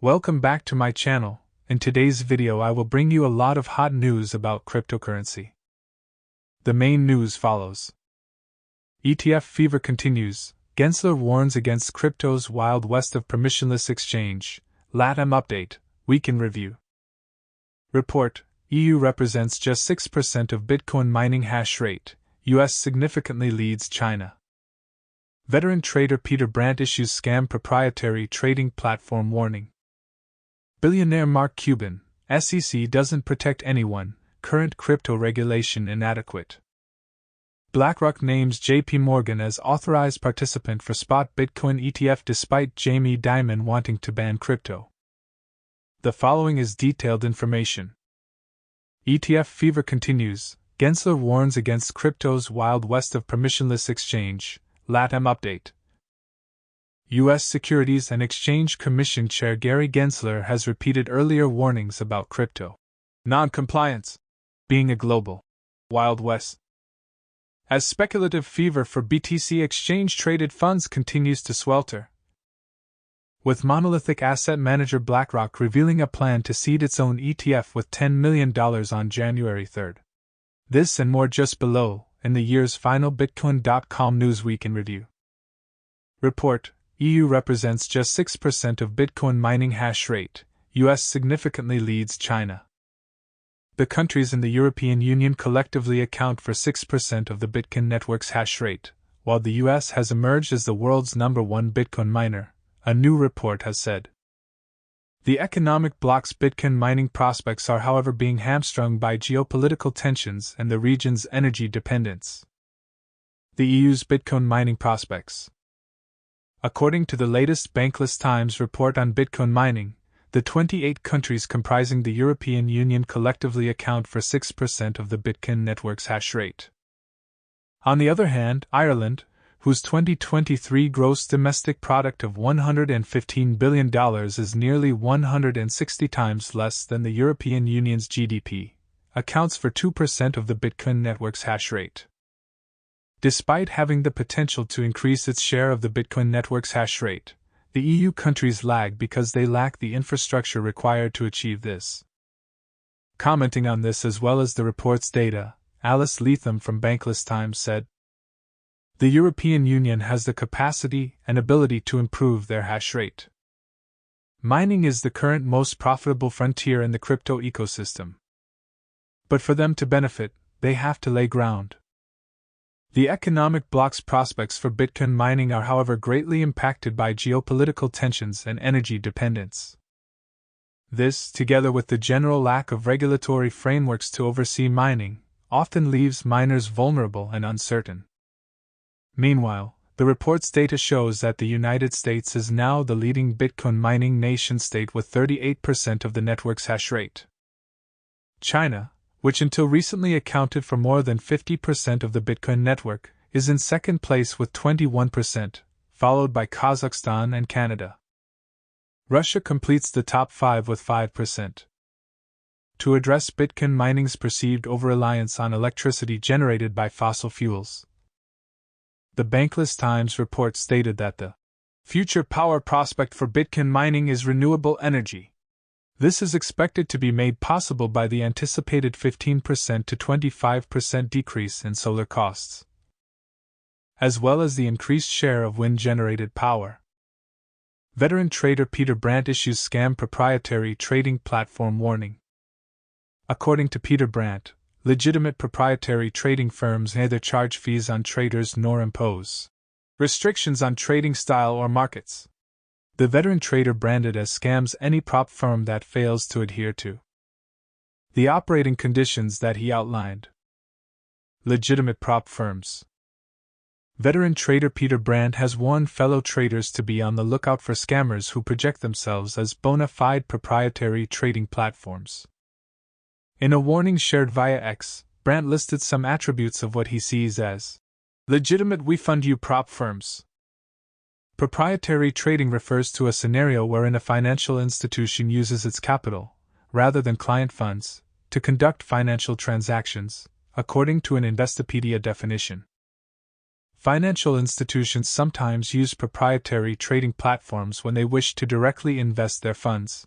Welcome back to my channel. In today's video I will bring you a lot of hot news about cryptocurrency. The main news follows. ETF fever continues. Gensler warns against crypto's wild west of permissionless exchange. Latam update, week in review. Report, EU represents just 6% of Bitcoin mining hash rate. US significantly leads China. Veteran trader Brandt issues scam proprietary trading platform warning. Billionaire Mark Cuban, SEC doesn't protect anyone, current crypto regulation inadequate. Blackrock names JPMorgan as authorized participant for spot Bitcoin ETF despite Dimon wanting to ban crypto. The following is detailed information. ETF fever continues. Gensler warns against crypto's wild west of permissionless exchange. Latam update. U.S. Securities and Exchange Commission Chair Gary Gensler has repeated earlier warnings about crypto non-compliance being a global Wild West. As speculative fever for BTC exchange-traded funds continues to swelter, with monolithic asset manager Blackrock revealing a plan to seed its own ETF with $10 million on January 3rd. This and more just below, in the year's final Bitcoin.com Newsweek in review. Report, EU represents just 6% of Bitcoin mining hash rate, US significantly leads China. The countries in the European Union collectively account for 6% of the Bitcoin network's hash rate, while the US has emerged as the world's #1 Bitcoin miner, a new report has said. The economic bloc's Bitcoin mining prospects are however being hamstrung by geopolitical tensions and the region's energy dependence. The EU's Bitcoin mining prospects. According to the latest Bankless Times report on Bitcoin mining, the 28 countries comprising the European Union collectively account for 6% of the Bitcoin network's hash rate. On the other hand, Ireland, whose 2023 gross domestic product of $115 billion is nearly 160 times less than the European Union's GDP, accounts for 2% of the Bitcoin network's hash rate. Despite having the potential to increase its share of the Bitcoin network's hash rate, the EU countries lag because they lack the infrastructure required to achieve this. Commenting on this as well as the report's data, Alice Leatham from Bankless Times said, "The European Union has the capacity and ability to improve their hash rate. Mining is the current most profitable frontier in the crypto ecosystem. But for them to benefit, they have to lay ground." The economic bloc's prospects for Bitcoin mining are however greatly impacted by geopolitical tensions and energy dependence. This, together with the general lack of regulatory frameworks to oversee mining, often leaves miners vulnerable and uncertain. Meanwhile, the report's data shows that the United States is now the leading Bitcoin mining nation-state with 38% of the network's hash rate. China, which until recently accounted for more than 50% of the Bitcoin network, is in second place with 21%, followed by Kazakhstan and Canada. Russia completes the top 5 with 5%. To address Bitcoin mining's perceived over-reliance on electricity generated by fossil fuels, the Bankless Times report stated that the future power prospect for Bitcoin mining is renewable energy. This is expected to be made possible by the anticipated 15% to 25% decrease in solar costs, as well as the increased share of wind-generated power. Veteran trader Brandt issues scam proprietary trading platform warning. According to Brandt, legitimate proprietary trading firms neither charge fees on traders nor impose restrictions on trading style or markets. The veteran trader branded as scams any prop firm that fails to adhere to the operating conditions that he outlined. Legitimate prop firms. Veteran trader Brandt has warned fellow traders to be on the lookout for scammers who project themselves as bona fide proprietary trading platforms. In a warning shared via X, Brandt listed some attributes of what he sees as legitimate "we fund you" prop firms. Proprietary trading refers to a scenario wherein a financial institution uses its capital, rather than client funds, to conduct financial transactions, according to an Investopedia definition. Financial institutions sometimes use proprietary trading platforms when they wish to directly invest their funds.